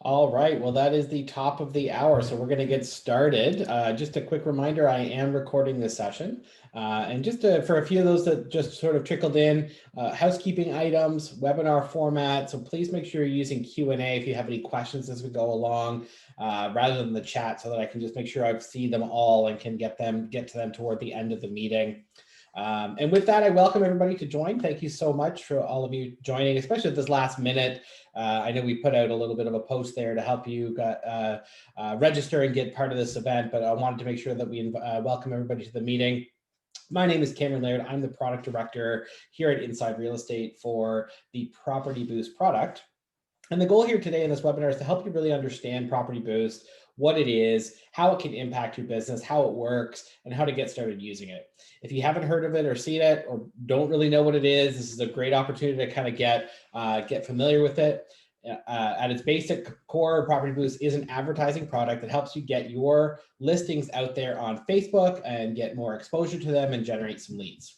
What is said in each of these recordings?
All right, well, that is the top of the hour, so we're going to get started. Just a quick reminder, I am recording this session. And just for a few of those that just sort of trickled in, housekeeping items, webinar format, so please make sure you're using Q&A if you have any questions as we go along, rather than the chat, so that I can just make sure I see them all and can get to them toward the end of the meeting. And with that, I welcome everybody to join. Thank you so much for all of you joining, especially at this last minute. I know we put out a little bit of a post there to help you register and get part of this event, but I wanted to make sure that we welcome everybody to the meeting. My name is Cameron Laird. I'm the product director here at Inside Real Estate for the Property Boost product. And the goal here today in this webinar is to help you really understand Property Boost, what it is, how it can impact your business, how it works, and how to get started using it. If you haven't heard of it or seen it or don't really know what it is, this is a great opportunity to kind of get familiar with it. At its basic core, Property Boost is an advertising product that helps you get your listings out there on Facebook and get more exposure to them and generate some leads.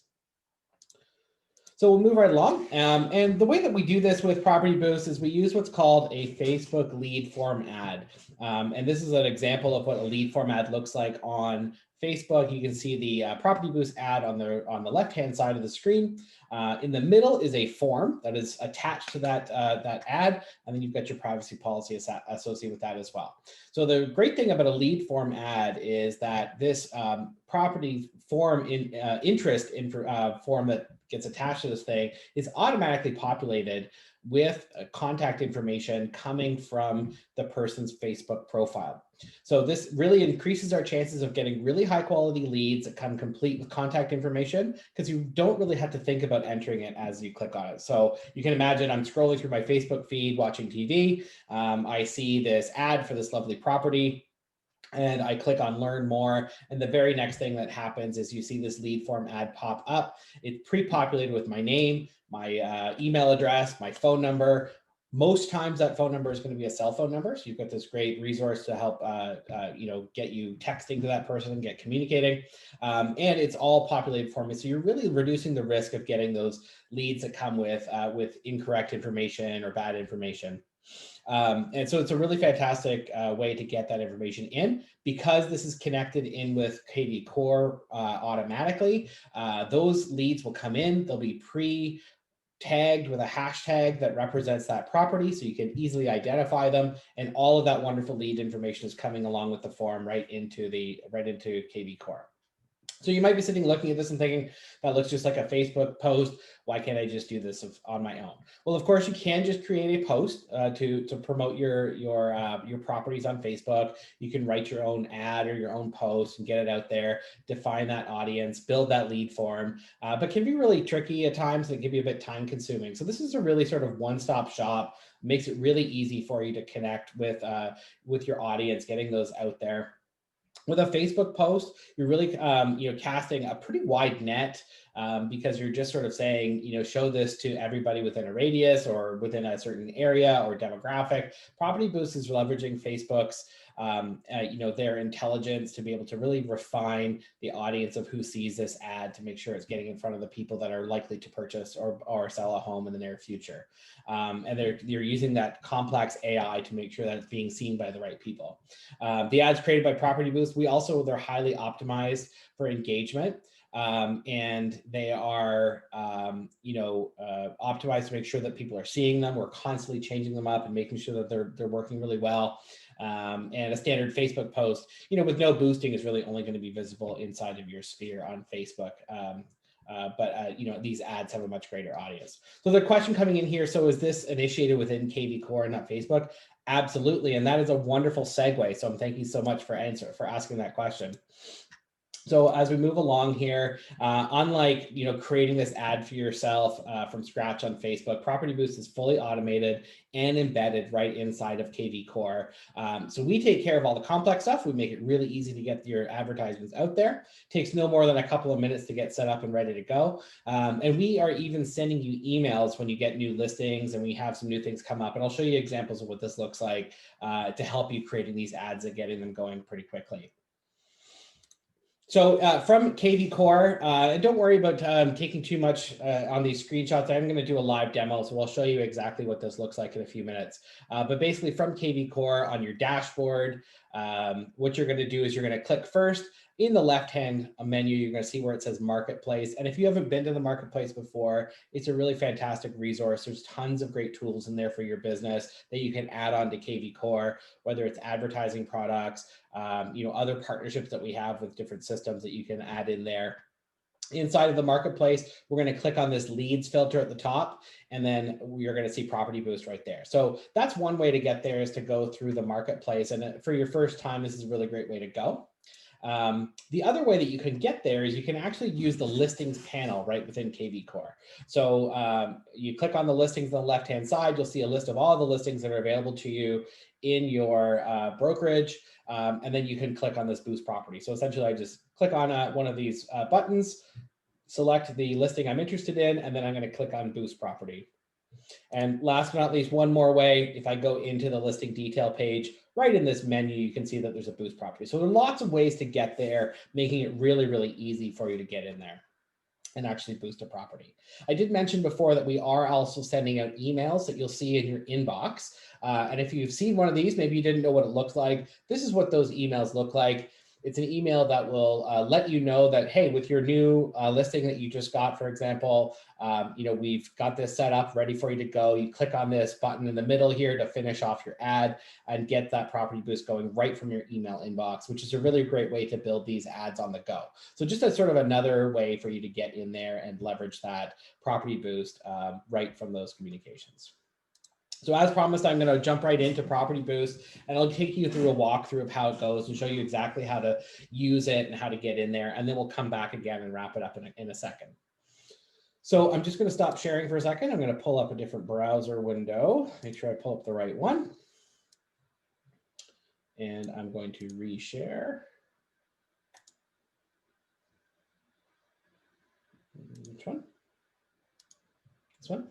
So we'll move right along. And the way that we do this with Property Boost is we use what's called a Facebook lead form ad. And this is an example of what a lead form ad looks like on Facebook. You can see the Property Boost ad on the left-hand side of the screen. In the middle is a form that is attached to that ad, and then you've got your privacy policy associated with that as well. So the great thing about a lead form ad is that this property form interest form that gets attached to this thing is automatically populated with contact information coming from the person's Facebook profile. So this really increases our chances of getting really high quality leads that come complete with contact information, because you don't really have to think about entering it as you click on it. So you can imagine I'm scrolling through my Facebook feed, watching TV. I see this ad for this lovely property, and I click on learn more. And the very next thing that happens is you see this lead form ad pop up. It's pre-populated with my name, my email address, my phone number. Most times that phone number is going to be a cell phone number. So you've got this great resource to help get you texting to that person and get communicating. And it's all populated for me. So you're really reducing the risk of getting those leads that come with incorrect information or bad information. And so it's a really fantastic way to get that information in. Because this is connected in with KV Core automatically, those leads will come in, they'll be tagged with a hashtag that represents that property, so you can easily identify them, and all of that wonderful lead information is coming along with the form right into KV Core. So you might be sitting looking at this and thinking, that looks just like a Facebook post. Why can't I just do this on my own? Well, of course, you can just create a post to promote your properties on Facebook. You can write your own ad or your own post and get it out there, define that audience, build that lead form, but can be really tricky at times and can be a bit time consuming. So this is a really sort of one-stop shop, makes it really easy for you to connect with your audience, getting those out there. With a Facebook post, you're really casting a pretty wide net, because you're just sort of saying, show this to everybody within a radius or within a certain area or demographic. Property Boost is leveraging Facebook's their intelligence to be able to really refine the audience of who sees this ad to make sure it's getting in front of the people that are likely to purchase or sell a home in the near future. And they're using that complex AI to make sure that it's being seen by the right people. The ads created by Property Boost, they're highly optimized for engagement. And they are, optimized to make sure that people are seeing them. We're constantly changing them up and making sure that they're working really well. And a standard Facebook post, with no boosting, is really only going to be visible inside of your sphere on Facebook. But these ads have a much greater audience. So the question coming in here, so is this initiated within KV Core and not Facebook? Absolutely, and that is a wonderful segue. So thank you so much for asking that question. So as we move along here, unlike creating this ad for yourself from scratch on Facebook, Property Boost is fully automated and embedded right inside of KV Core. So we take care of all the complex stuff. We make it really easy to get your advertisements out there. It takes no more than a couple of minutes to get set up and ready to go. And we are even sending you emails when you get new listings and we have some new things come up. And I'll show you examples of what this looks like to help you creating these ads and getting them going pretty quickly. So from KV Core, don't worry about taking too much on these screenshots. I'm going to do a live demo, so I'll show you exactly what this looks like in a few minutes. But basically from KV Core on your dashboard, what you're going to do is you're going to click first. In the left-hand menu, you're going to see where it says Marketplace. And if you haven't been to the Marketplace before, it's a really fantastic resource. There's tons of great tools in there for your business that you can add on to KV Core, whether it's advertising products, other partnerships that we have with different systems that you can add in there. Inside of the marketplace, we're going to click on this leads filter at the top, and then you're going to see Property Boost right there. So that's one way to get there, is to go through the marketplace. And for your first time, this is a really great way to go. The other way that you can get there is you can actually use the listings panel right within KV Core. So you click on the listings on the left-hand side, you'll see a list of all the listings that are available to you in your brokerage. And then you can click on this Boost Property. So essentially I just click on one of these buttons, select the listing I'm interested in, and then I'm going to click on Boost Property. And last but not least, one more way, if I go into the listing detail page, right in this menu, you can see that there's a Boost Property. So there are lots of ways to get there, making it really, really easy for you to get in there and actually boost a property. I did mention before that we are also sending out emails that you'll see in your inbox. And if you've seen one of these, maybe you didn't know what it looked like. This is what those emails look like. It's an email that will let you know that, hey, with your new listing that you just got, for example, we've got this set up ready for you to go. You click on this button in the middle here to finish off your ad and get that Property Boost going right from your email inbox, which is a really great way to build these ads on the go. So just as sort of another way for you to get in there and leverage that Property Boost right from those communications. So as promised, I'm going to jump right into Property Boost, and I'll take you through a walkthrough of how it goes and show you exactly how to use it and how to get in there. And then we'll come back again and wrap it up in a second. So I'm just going to stop sharing for a second. I'm going to pull up a different browser window, make sure I pull up the right one. And I'm going to reshare. Which one? This one.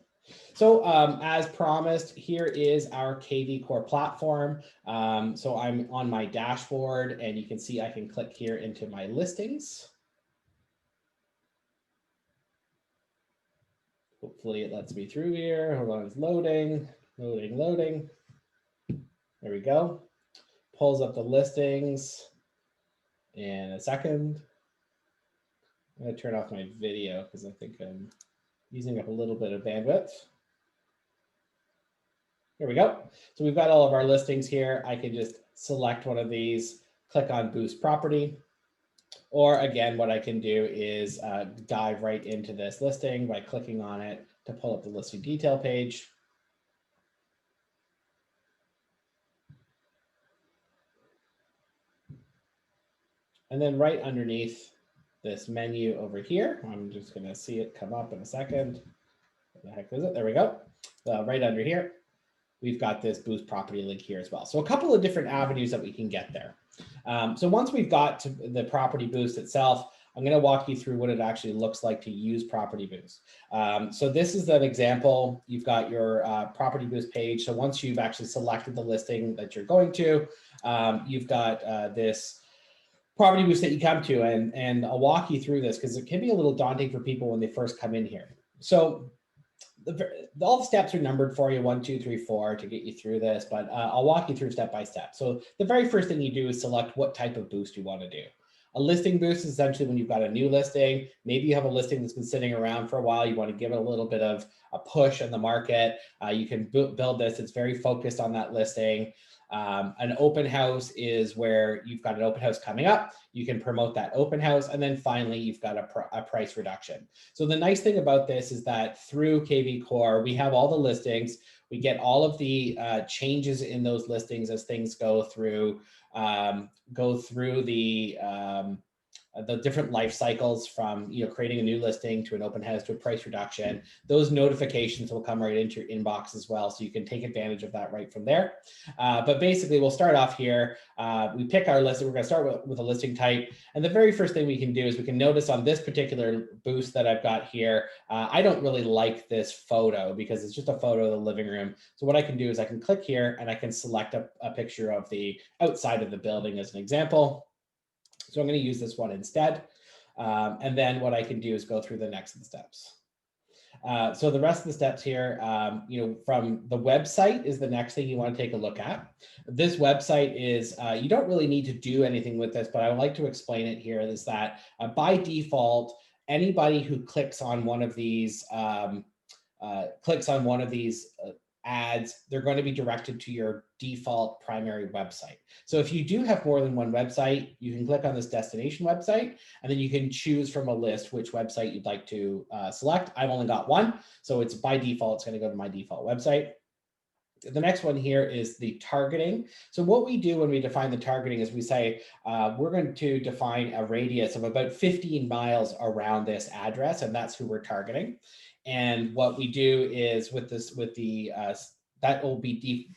So as promised, here is our KV Core platform. So I'm on my dashboard, and you can see I can click here into my listings. Hopefully it lets me through here. Hold on, it's loading. There we go. Pulls up the listings in a second. I'm going to turn off my video because I think I'm using up a little bit of bandwidth. Here we go. So we've got all of our listings here. I can just select one of these, click on Boost Property. Or again, what I can do is dive right into this listing by clicking on it to pull up the listing detail page. And then right underneath this menu over here, I'm just going to see it come up in a second. What the heck is it? There we go. Right under here, we've got this Boost Property link here as well. So a couple of different avenues that we can get there. So once we've got to the Property Boost itself, I'm going to walk you through what it actually looks like to use Property Boost. So this is an example. You've got your Property Boost page. So once you've actually selected the listing that you're going to, you've got this Property Boost that you come to, and I'll walk you through this because it can be a little daunting for people when they first come in here. So all the steps are numbered for you, 1, 2, 3, 4 to get you through this, but I'll walk you through step by step. So the very first thing you do is select what type of boost you want to do. A listing boost is essentially when you've got a new listing. Maybe you have a listing that's been sitting around for a while. You want to give it a little bit of a push in the market. You can build this. It's very focused on that listing. An open house is where you've got an open house coming up. You can promote that open house. And then finally, you've got a price reduction. So the nice thing about this is that through KV Core, we have all the listings. We get all of the changes in those listings as things go through the different life cycles from creating a new listing to an open house to a price reduction. Those notifications will come right into your inbox as well, so you can take advantage of that right from there. But basically, we'll start off here. We pick our listing. We're going to start with a listing type, and the very first thing we can do is we can notice on this particular boost that I've got here, I don't really like this photo because it's just a photo of the living room. So what I can do is I can click here and I can select a picture of the outside of the building as an example. So I'm going to use this one instead. And then what I can do is go through the next of the steps. So the rest of the steps here, from the website is the next thing you want to take a look at. This website is, you don't really need to do anything with this, but I would like to explain it here, is that by default, anybody who clicks on one of these ads, they're going to be directed to your default primary website. So if you do have more than one website, you can click on this destination website, and then you can choose from a list which website you'd like to select. I've only got one, so it's by default, it's going to go to my default website. The next one here is the targeting. So what we do when we define the targeting is we say, we're going to define a radius of about 15 miles around this address, and that's who we're targeting. And what we do is that will be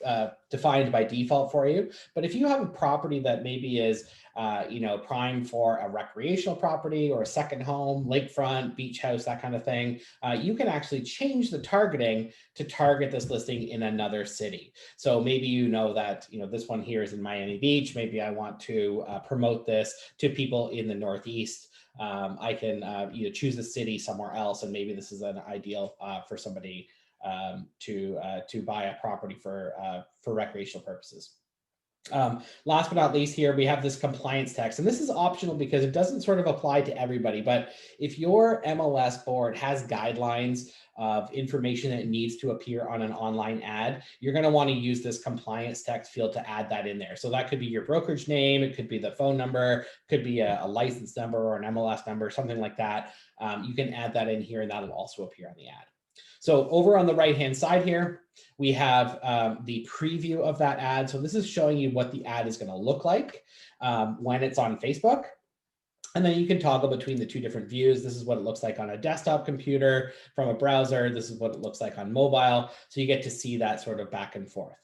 defined by default for you. But if you have a property that maybe is, prime for a recreational property or a second home, lakefront, beach house, that kind of thing, you can actually change the targeting to target this listing in another city. So maybe that, this one here is in Miami Beach. Maybe I want to promote this to people in the Northeast. I can choose a city somewhere else, and maybe this is an ideal for somebody to buy a property for recreational purposes. Last but not least here, we have this compliance text, and this is optional because it doesn't sort of apply to everybody. But if your MLS board has guidelines of information that needs to appear on an online ad, you're going to want to use this compliance text field to add that in there. So that could be your brokerage name, it could be the phone number, could be a license number or an MLS number, something like that. You can add that in here, and that'll also appear on the ad. So over on the right-hand side here, we have the preview of that ad. So this is showing you what the ad is going to look like when it's on Facebook. And then you can toggle between the two different views. This is what it looks like on a desktop computer from a browser. This is what it looks like on mobile. So you get to see that sort of back and forth.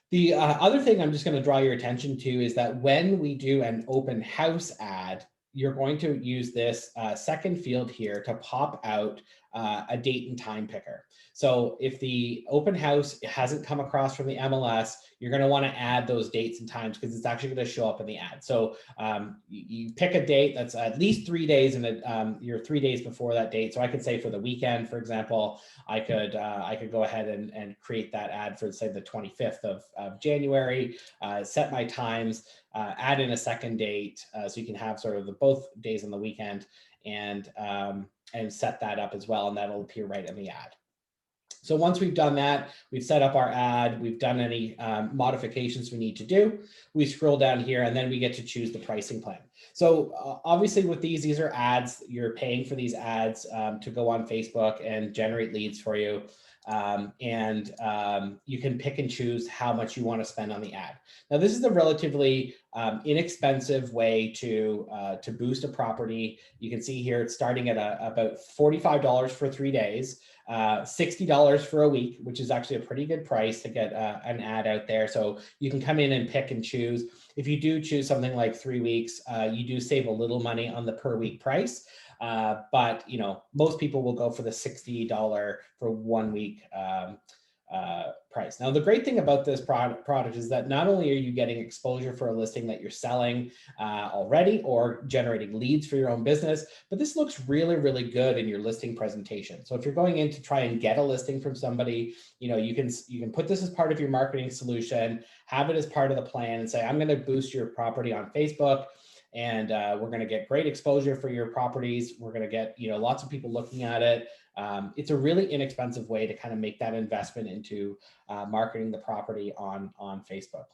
The other thing I'm just going to draw your attention to is that when we do an open house ad, you're going to use this second field here to pop out a date and time picker. So if the open house hasn't come across from the MLS, you're going to want to add those dates and times because it's actually going to show up in the ad. So you pick a date that's at least 3 days, and you're 3 days before that date. So I could say for the weekend, for example, I could go ahead and create that ad for, say, the 25th of January, set my times, add in a second date, so you can have sort of both days on the weekend, and set that up as well, and that'll appear right in the ad. So once we've done that, we've set up our ad, we've done any modifications we need to do, we scroll down here, and then we get to choose the pricing plan. So obviously with these are ads. You're paying for these ads to go on Facebook and generate leads for you. You can pick and choose how much you want to spend on the ad. Now, this is a relatively inexpensive way to boost a property. You can see here it's starting at about $45 for 3 days, $60 for a week, which is actually a pretty good price to get an ad out there. So you can come in and pick and choose. If you do choose something like 3 weeks, you do save a little money on the per week price. But most people will go for the $60 for 1 week price. Now, the great thing about this product is that not only are you getting exposure for a listing that you're selling already or generating leads for your own business, but this looks really, really good in your listing presentation. So if you're going in to try and get a listing from somebody, you can put this as part of your marketing solution, have it as part of the plan, and say, I'm going to boost your property on Facebook. And we're going to get great exposure for your properties. We're going to get lots of people looking at it. It's a really inexpensive way to kind of make that investment into marketing the property on Facebook.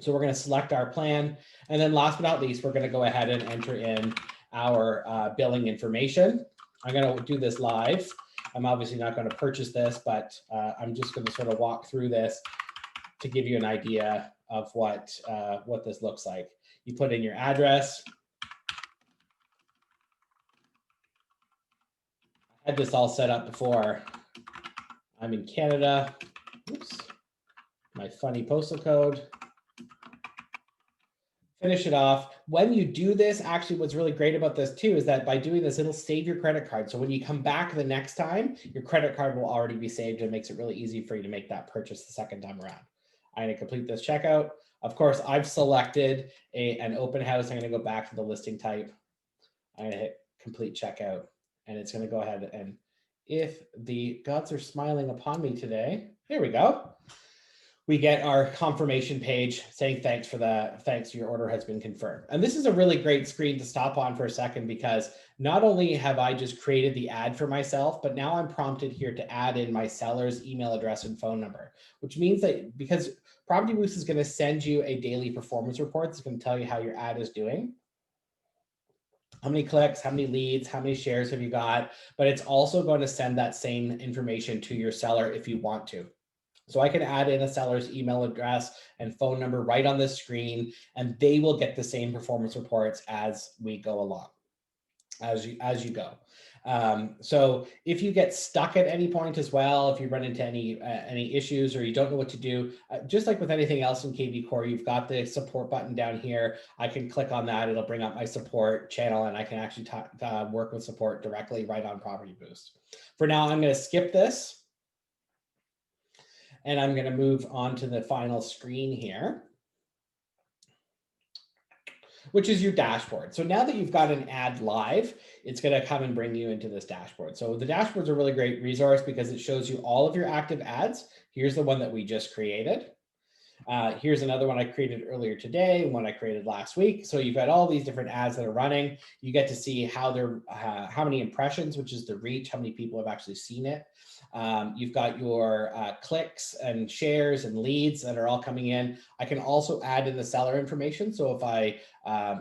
So we're going to select our plan. And then last but not least, we're going to go ahead and enter in our billing information. I'm going to do this live. I'm obviously not going to purchase this, but I'm just going to sort of walk through this to give you an idea of what this looks like. You put in your address. I had this all set up before. I'm in Canada. Oops. My funny postal code. Finish it off. When you do this, actually what's really great about this too is that by doing this, it'll save your credit card. So when you come back the next time, your credit card will already be saved, and it makes it really easy for you to make that purchase the second time around. I'm going to complete this checkout. Of course, I've selected an open house. I'm going to go back to the listing type. I'm going to hit complete checkout, and it's going to go ahead, and if the gods are smiling upon me today, there we go. We get our confirmation page saying thanks, your order has been confirmed. And this is a really great screen to stop on for a second, because not only have I just created the ad for myself, but now I'm prompted here to add in my seller's email address and phone number, which means that because Property Boost is going to send you a daily performance report, it's going to tell you how your ad is doing. How many clicks, how many leads, how many shares have you got? But it's also going to send that same information to your seller if you want to. So I can add in a seller's email address and phone number right on this screen, and they will get the same performance reports as we go along, as you go. So if you get stuck at any point as well, if you run into any issues or you don't know what to do, just like with anything else in kvCORE, you've got the support button down here. I can click on that. It'll bring up my support channel, and I can actually work with support directly right on Property Boost. For now, I'm going to skip this. And I'm going to move on to the final screen here, which is your dashboard. So now that you've got an ad live, it's going to come and bring you into this dashboard. So the dashboard's a really great resource because it shows you all of your active ads. Here's the one that we just created. Here's another one I created earlier today, one I created last week. So you've got all these different ads that are running. You get to see how many impressions, which is the reach, how many people have actually seen it. You've got your clicks and shares and leads that are all coming in. I can also add in the seller information. So if I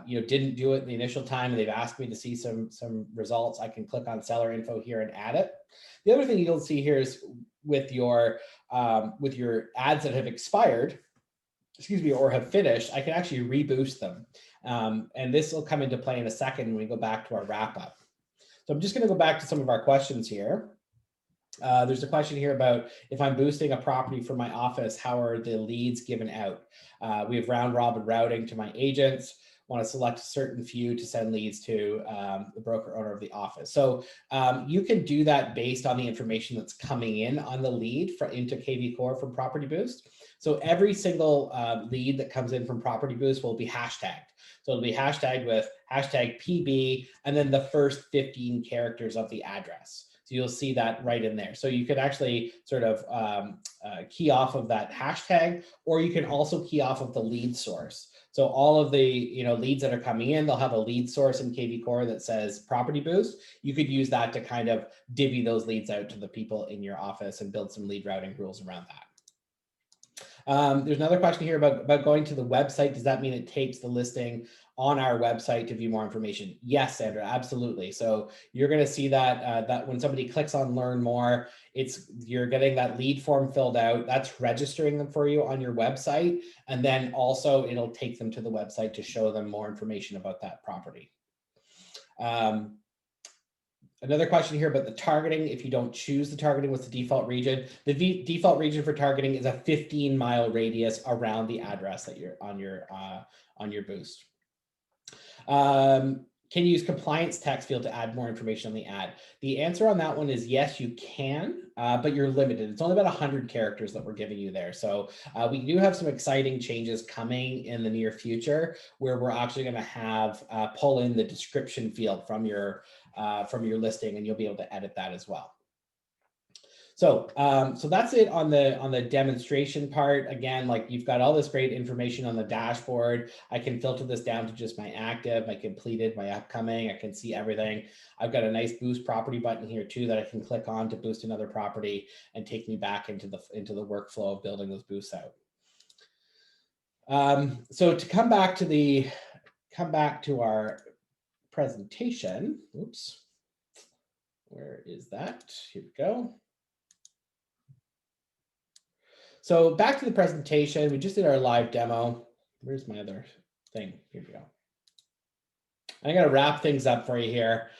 didn't do it in the initial time and they've asked me to see some results, I can click on seller info here and add it. The other thing you'll see here is with your ads that have expired, or have finished, I can actually reboost them. And this will come into play in a second when we go back to our wrap up. So I'm just going to go back to some of our questions here. There's a question here about if I'm boosting a property for my office, how are the leads given out? We have round robin routing to my agents. Want to select a certain few to send leads to the broker owner of the office. So you can do that based on the information that's coming in on the lead into kvCORE from Property Boost. So every single lead that comes in from Property Boost will be hashtagged. So it'll be hashtagged with hashtag PB and then the first 15 characters of the address. So you'll see that right in there. So you could actually sort of key off of that hashtag, or you can also key off of the lead source. So all of the leads that are coming in, they'll have a lead source in kvCORE that says Property Boost. You could use that to kind of divvy those leads out to the people in your office and build some lead routing rules around that. There's another question here about going to the website. Does that mean it takes the listing on our website to view more information? Yes, Sandra, absolutely. So you're going to see that when somebody clicks on learn more, you're getting that lead form filled out. That's registering them for you on your website. And then also it'll take them to the website to show them more information about that property. Another question here about the targeting. If you don't choose the targeting, what's the default region? The default region for targeting is a 15-mile radius around the address that you're on your boost. Can you use compliance text field to add more information on the ad? The answer on that one is yes, you can, but you're limited. It's only about 100 characters that we're giving you there. So we do have some exciting changes coming in the near future where we're actually going to have pull in the description field from your listing, and you'll be able to edit that as well. So that's it on the demonstration part. Again, like you've got all this great information on the dashboard. I can filter this down to just my active, my completed, my upcoming. I can see everything. I've got a nice boost property button here too that I can click on to boost another property and take me back into the workflow of building those boosts out. So to come back to our presentation. Oops, where is that? Here we go. So back to the presentation, we just did our live demo. Where's my other thing? Here we go. I'm going to wrap things up for you here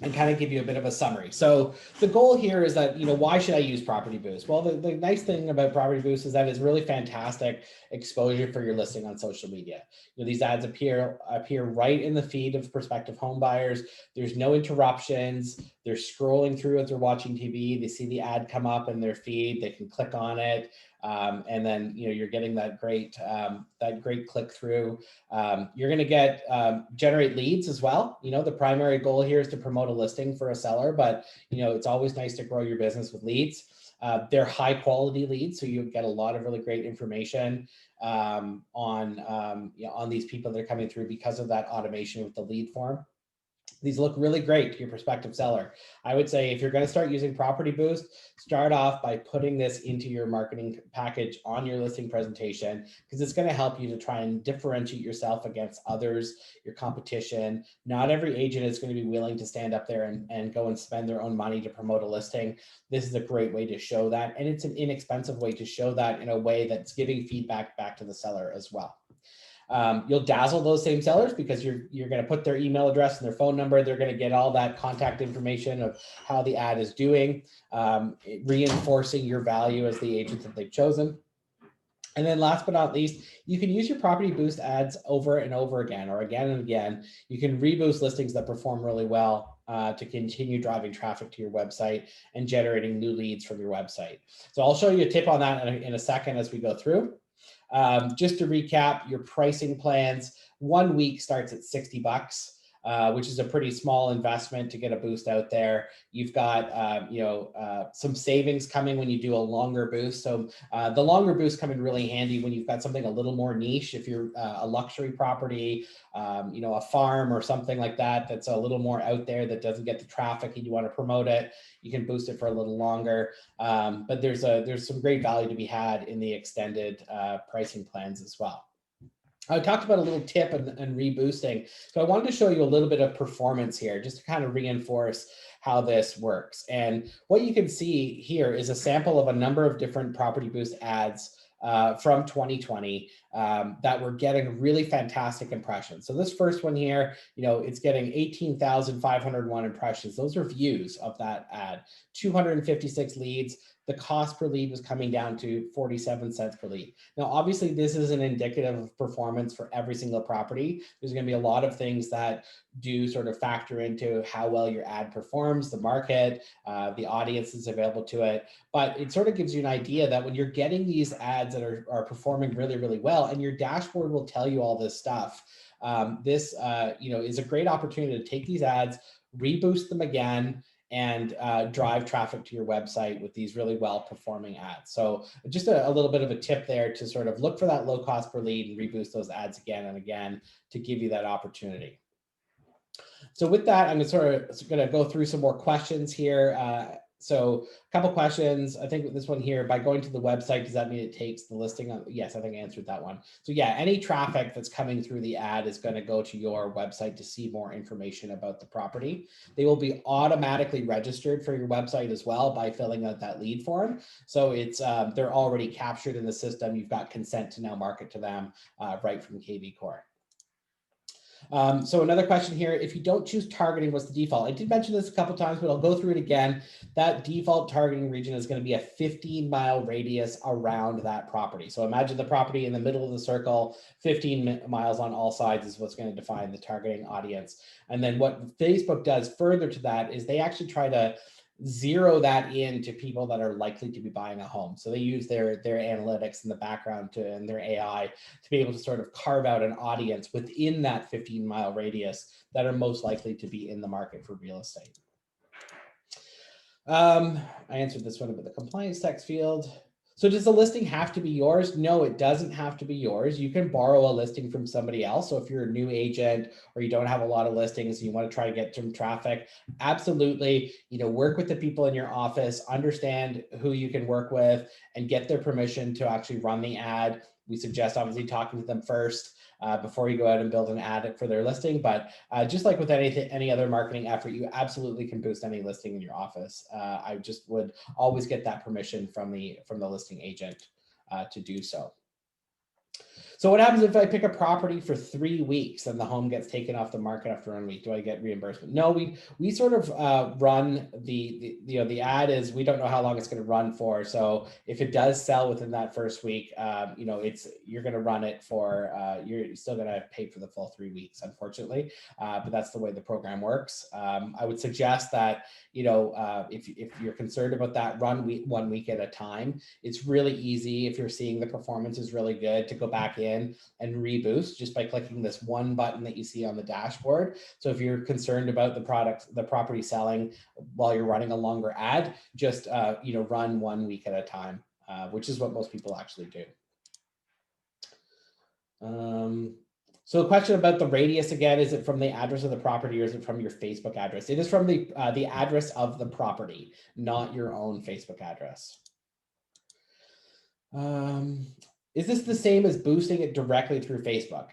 and kind of give you a bit of a summary. So the goal here is that, why should I use Property Boost? Well, the nice thing about Property Boost is that it's really fantastic exposure for your listing on social media. These ads appear right in the feed of prospective home buyers. There's no interruptions. They're scrolling through as they're watching TV. They see the ad come up in their feed. They can click on it. and then you're getting that great click through. You're going to get generate leads as well. The primary goal here is to promote a listing for a seller, but it's always nice to grow your business with leads. They're high quality leads, so you get a lot of really great information on these people that are coming through because of that automation with the lead form. These look really great to your prospective seller. I would say if you're going to start using Property Boost, start off by putting this into your marketing package on your listing presentation, because it's going to help you to try and differentiate yourself against others, your competition. Not every agent is going to be willing to stand up there and go and spend their own money to promote a listing. This is a great way to show that, and it's an inexpensive way to show that in a way that's giving feedback back to the seller as well. You'll dazzle those same sellers because you're going to put their email address and their phone number. They're going to get all that contact information of how the ad is doing, reinforcing your value as the agent that they've chosen. And then last but not least, you can use your Property Boost ads over and over again, or again and again. You can reboost listings that perform really well to continue driving traffic to your website and generating new leads from your website. So I'll show you a tip on that in a second as we go through. Just to recap, your pricing plans, 1 week starts at $60, which is a pretty small investment to get a boost out there. You've got some savings coming when you do a longer boost. So the longer boosts come in really handy when you've got something a little more niche. If you're a luxury property, a farm or something like that, that's a little more out there that doesn't get the traffic and you want to promote it, you can boost it for a little longer. But there's some great value to be had in the extended pricing plans as well. I talked about a little tip and reboosting. So I wanted to show you a little bit of performance here, just to kind of reinforce how this works. And what you can see here is a sample of a number of different Property Boost ads from 2020 that were getting really fantastic impressions. So this first one here, it's getting 18,501 impressions. Those are views of that ad, 256 leads. The cost per lead was coming down to 47 cents per lead. Now, obviously, this isn't indicative of performance for every single property. There's going to be a lot of things that do sort of factor into how well your ad performs, the market, the audience that's available to it. But it sort of gives you an idea that when you're getting these ads that are performing really, really well, and your dashboard will tell you all this stuff, this is a great opportunity to take these ads, reboost them again, and drive traffic to your website with these really well-performing ads. So just a little bit of a tip there to sort of look for that low cost per lead and reboost those ads again and again to give you that opportunity. So with that, I'm going to go through some more questions here. So a couple questions. I think with this one here, by going to the website, does that mean it takes the listing on? Yes, I think I answered that one. So yeah, any traffic that's coming through the ad is going to go to your website to see more information about the property. They will be automatically registered for your website as well by filling out that lead form. So it's they're already captured in the system. You've got consent to now market to them right from KV Core. So another question here, if you don't choose targeting, what's the default? I did mention this a couple times, but I'll go through it again. That default targeting region is going to be a 15-mile radius around that property. So imagine the property in the middle of the circle, 15 miles on all sides is what's going to define the targeting audience. And then what Facebook does further to that is they actually try to zero that in to people that are likely to be buying a home. So they use their analytics in the background and their AI to be able to sort of carve out an audience within that 15-mile radius that are most likely to be in the market for real estate. I answered this one about the compliance text field. So does the listing have to be yours? No, it doesn't have to be yours. You can borrow a listing from somebody else. So if you're a new agent or you don't have a lot of listings and you want to try to get some traffic, absolutely, work with the people in your office, understand who you can work with and get their permission to actually run the ad. We suggest obviously talking to them first before you go out and build an ad for their listing. But just like with any other marketing effort, you absolutely can boost any listing in your office. I just would always get that permission from the listing agent to do so. So what happens if I pick a property for 3 weeks and the home gets taken off the market after 1 week? Do I get reimbursement? No, we sort of run the ad is, we don't know how long it's going to run for. So if it does sell within that first week, you're going to run it for you're still going to pay for the full 3 weeks, unfortunately. But that's the way the program works. I would suggest that if you're concerned about that, run 1 week at a time. It's really easy if you're seeing the performance is really good to go back in and reboost just by clicking this one button that you see on the dashboard. So if you're concerned about the property selling while you're running a longer ad, just run 1 week at a time, which is what most people actually do. So the question about the radius again, is it from the address of the property or is it from your Facebook address? It is from the address of the property, not your own Facebook address. Is this the same as boosting it directly through Facebook?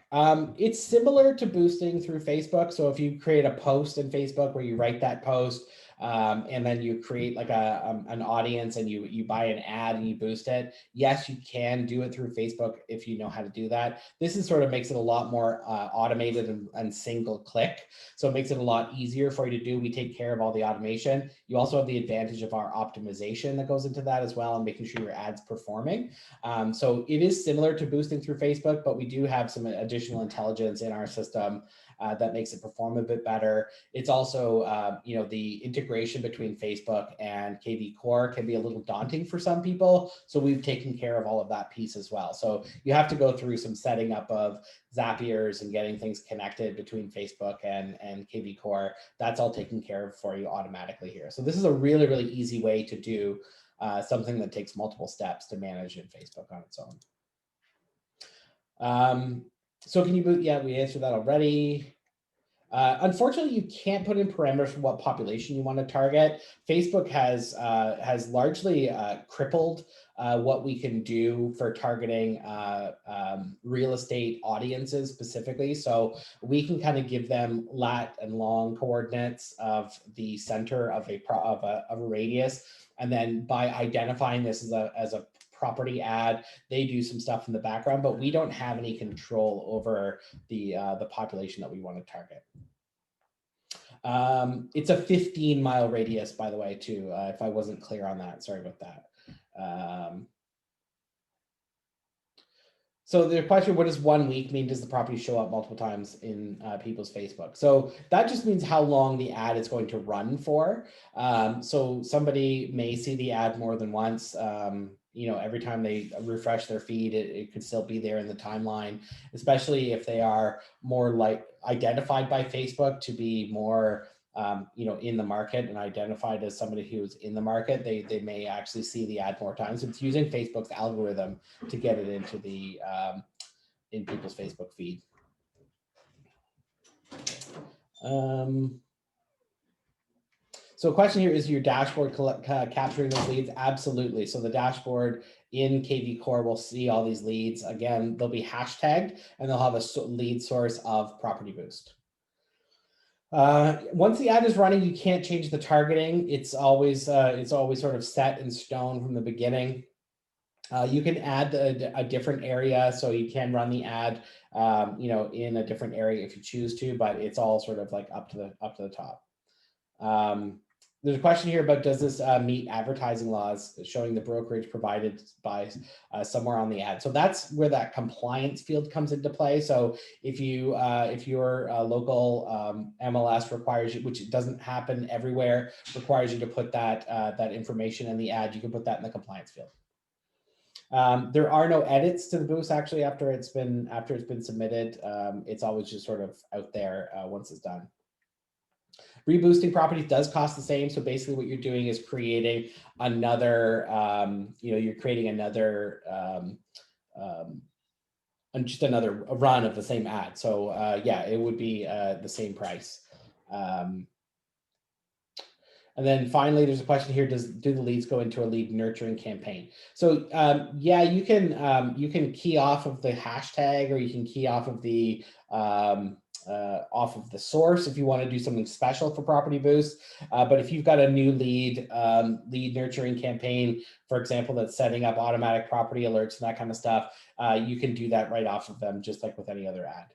It's similar to boosting through Facebook. So if you create a post in Facebook where you write that post, and then you create like an audience and you buy an ad and you boost it. Yes, you can do it through Facebook if you know how to do that. This is sort of makes it a lot more automated and single click. So it makes it a lot easier for you to do. We take care of all the automation. You also have the advantage of our optimization that goes into that as well and making sure your ad's performing. So it is similar to boosting through Facebook, but we do have some additional intelligence in our system that makes it perform a bit better. It's also, the integration between Facebook and kvCORE can be a little daunting for some people. So we've taken care of all of that piece as well. So you have to go through some setting up of Zapiers and getting things connected between Facebook and kvCORE. That's all taken care of for you automatically here. So this is a really, really easy way to do something that takes multiple steps to manage in Facebook on its own. So can you boot? Yeah, we answered that already. Unfortunately, you can't put in parameters for what population you want to target. Facebook has largely crippled what we can do for targeting real estate audiences specifically. So we can kind of give them lat and long coordinates of the center of a radius, and then by identifying this as a property ad, they do some stuff in the background, but we don't have any control over the population that we want to target. It's a 15-mile radius, by the way, too, if I wasn't clear on that. Sorry about that. So the question, what does 1 week mean? Does the property show up multiple times in people's Facebook? So that just means how long the ad is going to run for. So somebody may see the ad more than once. Every time they refresh their feed, it could still be there in the timeline, especially if they are more like identified by Facebook to be more in the market and identified as somebody who's in the market. They may actually see the ad more times. It's using Facebook's algorithm to get it into the in people's Facebook feed. So a question here, is your dashboard capturing those leads? Absolutely. So the dashboard in kvCORE will see all these leads. Again, they'll be hashtagged and they'll have a lead source of Property Boost. Once the ad is running, you can't change the targeting. It's always sort of set in stone from the beginning. You can add a different area, so you can run the ad, in a different area if you choose to, but it's all sort of like up to the top. There's a question here about, does this meet advertising laws, showing the brokerage provided by somewhere on the ad? So that's where that compliance field comes into play. So if your local MLS requires you, which it doesn't happen everywhere, requires you to put that information in the ad, you can put that in the compliance field. There are no edits to the boost actually after it's been submitted. It's always just sort of out there once it's done. Reboosting properties does cost the same. So basically what you're doing is creating another, you're creating another, just another run of the same ad. So yeah, it would be the same price. And then finally, there's a question here: do the leads go into a lead nurturing campaign? So yeah, you can key off of the hashtag, or you can key off of the off of the source if you want to do something special for Property Boost. But if you've got a new lead nurturing campaign, for example, that's setting up automatic property alerts and that kind of stuff, you can do that right off of them, just like with any other ad.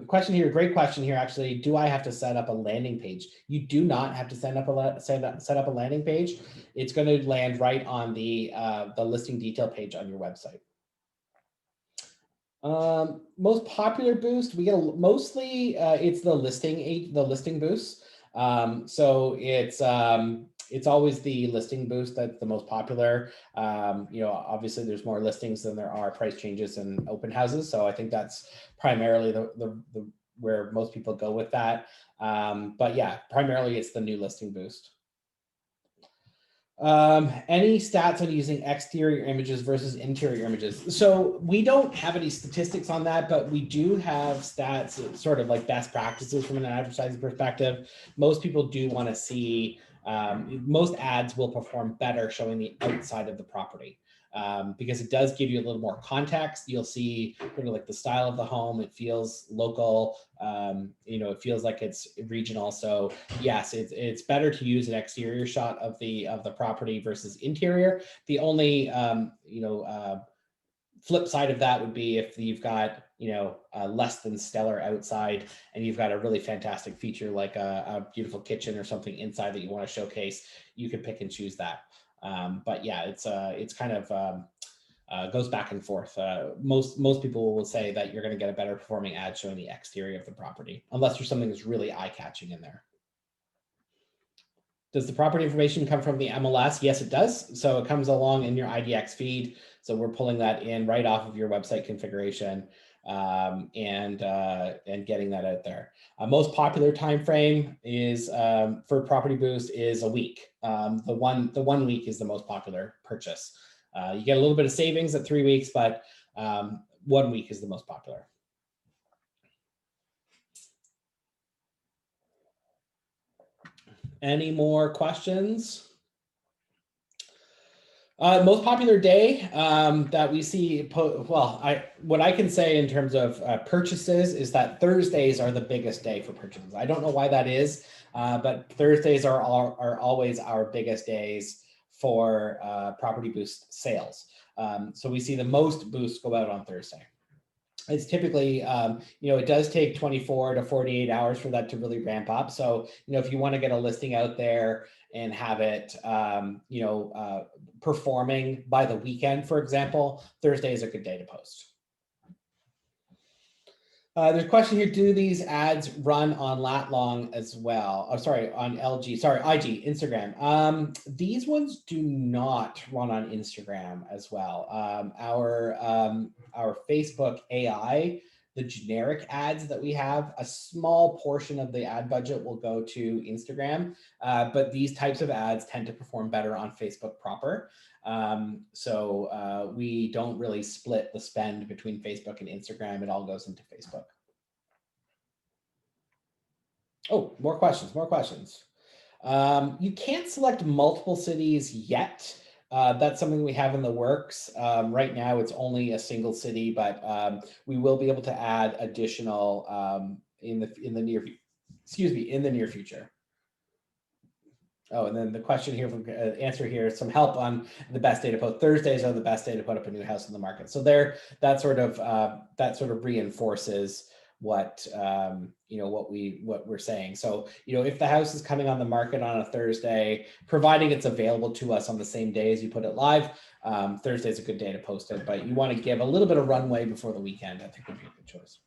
Question here, great question here. Actually, do I have to set up a landing page? You do not have to set up a landing page. It's going to land right on the listing detail page on your website. Most popular boost, we get mostly it's the listing boost. So it's always the listing boost that's the most popular. Obviously there's more listings than there are price changes and open houses. So I think that's primarily the where most people go with that. But yeah, primarily it's the new listing boost. Any stats on using exterior images versus interior images? So we don't have any statistics on that, but we do have stats, sort of like best practices from an advertising perspective. Most people do want to see, most ads will perform better showing the outside of the property. Because it does give you a little more context. You'll see sort of like the style of the home. It feels local. It feels like it's regional. So yes, it's better to use an exterior shot of the property versus interior. The only flip side of that would be if you've got less than stellar outside and you've got a really fantastic feature like a beautiful kitchen or something inside that you want to showcase, you can pick and choose that. But yeah, it's kind of goes back and forth. Most people will say that you're going to get a better performing ad showing the exterior of the property, unless there's something that's really eye-catching in there. Does the property information come from the MLS? Yes, it does. So it comes along in your IDX feed. So we're pulling that in right off of your website configuration and getting that out there. Most popular time frame is for Property Boost is a week. The one week is the most popular purchase. You get a little bit of savings at 3 weeks, but 1 week is the most popular. Any more questions? Most popular day that we see, what I can say in terms of purchases is that Thursdays are the biggest day for purchases. I don't know why that is, but Thursdays are always our biggest days for Property Boost sales. So we see the most boosts go out on Thursday. It's typically, it does take 24 to 48 hours for that to really ramp up. So, if you want to get a listing out there and have it, performing by the weekend, for example, Thursday is a good day to post. There's a question here, do these ads run on Lat Long as well? Oh, sorry, on IG, Instagram. These ones do not run on Instagram as well. Our Facebook AI, the generic ads that we have, a small portion of the ad budget will go to Instagram, but these types of ads tend to perform better on Facebook proper. So we don't really split the spend between Facebook and Instagram. It all goes into Facebook. Oh, more questions. You can't select multiple cities yet. That's something we have in the works. Right now, it's only a single city, but we will be able to add additional in the near future. Oh, and then the question here from answer here, some help on the best day to post. Thursdays are the best day to put up a new house in the market. So that sort of reinforces what what we're saying. So if the house is coming on the market on a Thursday, providing it's available to us on the same day as you put it live, Thursday is a good day to post it. But you want to give a little bit of runway before the weekend. I think would be a good choice.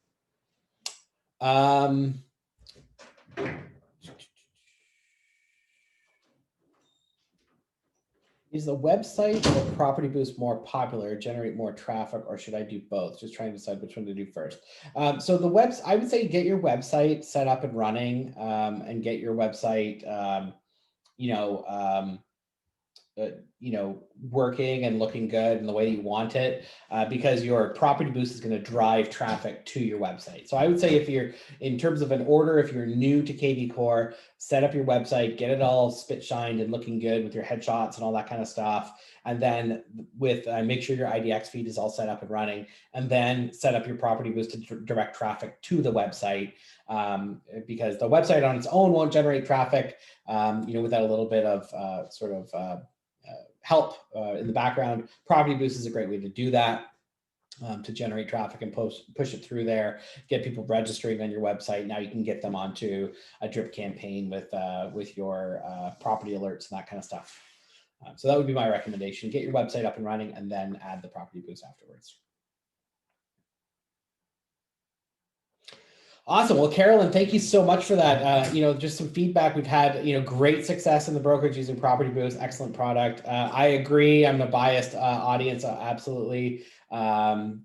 Is the website or Property Boost more popular, generate more traffic, or should I do both? Just trying to decide which one to do first. So I would say get your website set up and running, and get your website, you know, working and looking good in the way that you want it, because your property boost is going to drive traffic to your website. So I would say if you're, in terms of an order, if you're new to KV Core, set up your website, get it all spit shined and looking good with your headshots and all that kind of stuff. And then with make sure your IDX feed is all set up and running, and then set up your property boost to direct traffic to the website, because the website on its own won't generate traffic, you know, without a little bit of help in the background. Property boost is a great way to do that. To generate traffic and push it through there, get people registering on your website. Now you can get them onto a drip campaign with your property alerts and that kind of stuff. So that would be my recommendation. Get your website up and running and then add the property boost afterwards. Awesome. Well, Carolyn, thank you so much for that. You know, just some feedback. We've had, you know, great success in the brokerage using Property Boost. Excellent product. I agree. I'm a biased audience. Absolutely. Yes,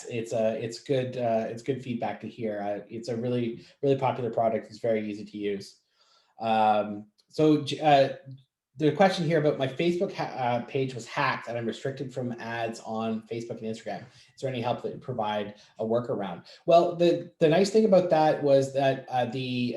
it's good feedback to hear. It's a really popular product. It's very easy to use. The question here about my Facebook page was hacked and I'm restricted from ads on Facebook and Instagram. Is there any help that you provide a workaround? Well, the nice thing about that was that the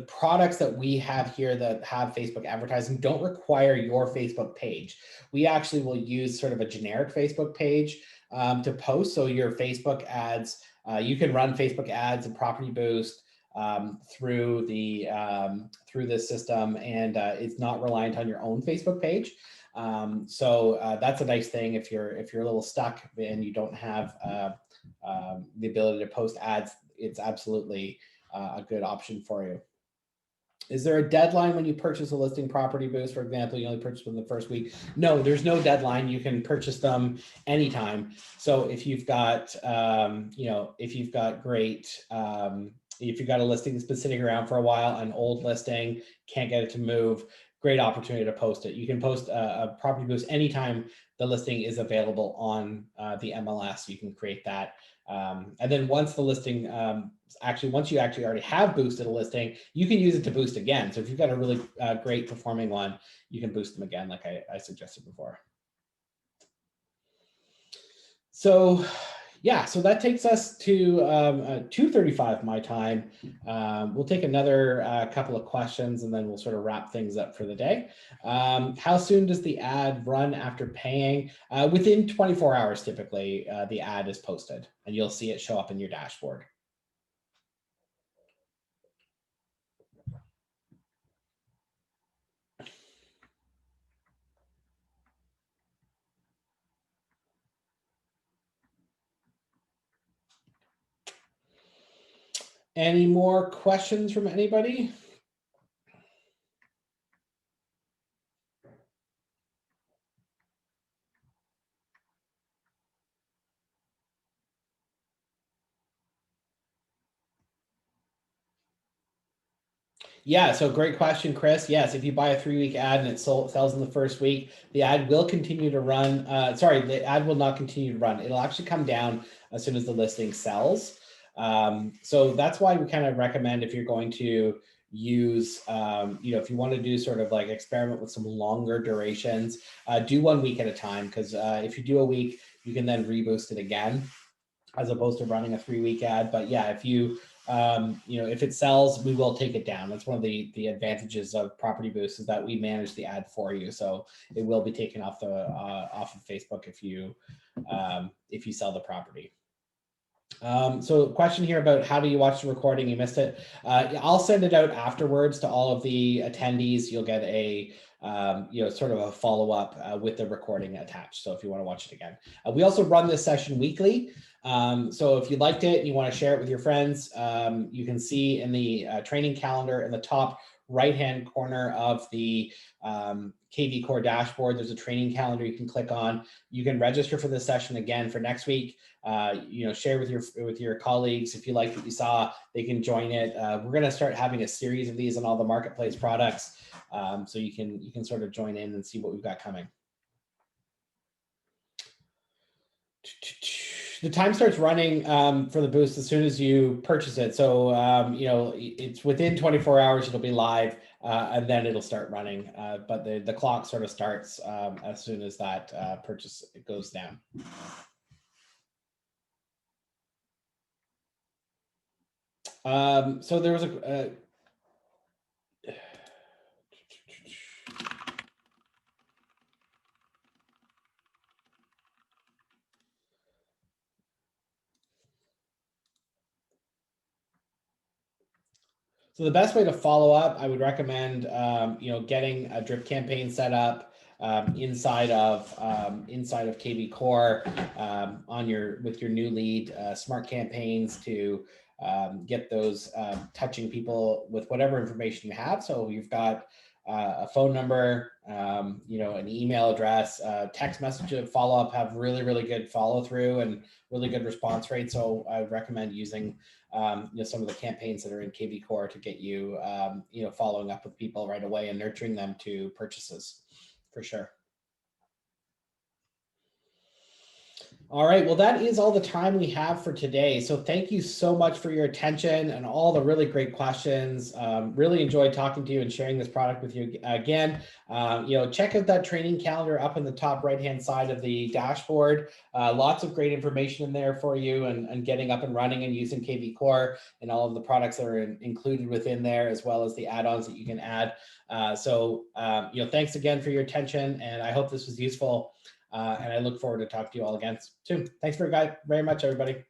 products that we have here that have Facebook advertising don't require your Facebook page. We actually will use sort of a generic Facebook page to post. So your Facebook ads, you can run Facebook ads and Property Boost through the system, and it's not reliant on your own Facebook page. That's a nice thing if you're a little stuck and you don't have the ability to post ads. It's absolutely a good option for you. Is there a deadline when you purchase a listing Property Boost? For example, you only purchase them the first week. No, there's no deadline. You can purchase them anytime. So if you've got, if you've got if you've got a listing that's been sitting around for a while, an old listing, can't get it to move, great opportunity to post it. You can post a Property Boost anytime the listing is available on the MLS. You can create that. And then once the listing, once you actually already have boosted a listing, you can use it to boost again. So if you've got a really great performing one, you can boost them again, like I suggested before. So yeah, so that takes us to 2:35 my time. We'll take another couple of questions and then we'll sort of wrap things up for the day. How soon does the ad run after paying? Within 24 hours, typically, the ad is posted and you'll see it show up in your dashboard. Any more questions from anybody? Yeah, so great question, Chris. Yes, if you buy a 3-week ad and it sells in the first week, the ad will continue to run. The ad will not continue to run. It'll actually come down as soon as the listing sells. So that's why we kind of recommend, if you're going to use, if you want to do sort of like experiment with some longer durations, do 1 week at a time, because if you do a week, you can then reboost it again, as opposed to running a 3-week ad. But yeah, if you if it sells, we will take it down. That's one of the advantages of Property Boost, is that we manage the ad for you, so it will be taken off of Facebook if you sell the property. So question here about how do you watch the recording? You missed it. I'll send it out afterwards to all of the attendees. You'll get a sort of a follow-up with the recording attached. So if you want to watch it again, we also run this session weekly. So if you liked it and you want to share it with your friends, you can see in the training calendar in the top right-hand corner of the KV Core dashboard, there's a training calendar you can click on. You can register for this session again for next week. Share with your colleagues. If you like what you saw, they can join it. We're going to start having a series of these on all the marketplace products, so you can sort of join in and see what we've got coming. The time starts running for the boost as soon as you purchase it. So, it's within 24 hours, it'll be live, and then it'll start running. But the clock sort of starts as soon as that purchase goes down. So there was So the best way to follow up, I would recommend, getting a drip campaign set up inside of KV Core with your new lead, smart campaigns to get those touching people with whatever information you have. So you've got a phone number, an email address, text message follow up have really, really good follow through and really good response rate. So I would recommend using some of the campaigns that are in KV Core to get you, following up with people right away and nurturing them to purchases for sure. All right, well, that is all the time we have for today. So thank you so much for your attention and all the really great questions. Really enjoyed talking to you and sharing this product with you again. Check out that training calendar up in the top right-hand side of the dashboard. Lots of great information in there for you and getting up and running and using KV Core and all of the products that are included within there, as well as the add-ons that you can add. Thanks again for your attention, and I hope this was useful. And I look forward to talking to you all again soon. Thanks very much, everybody.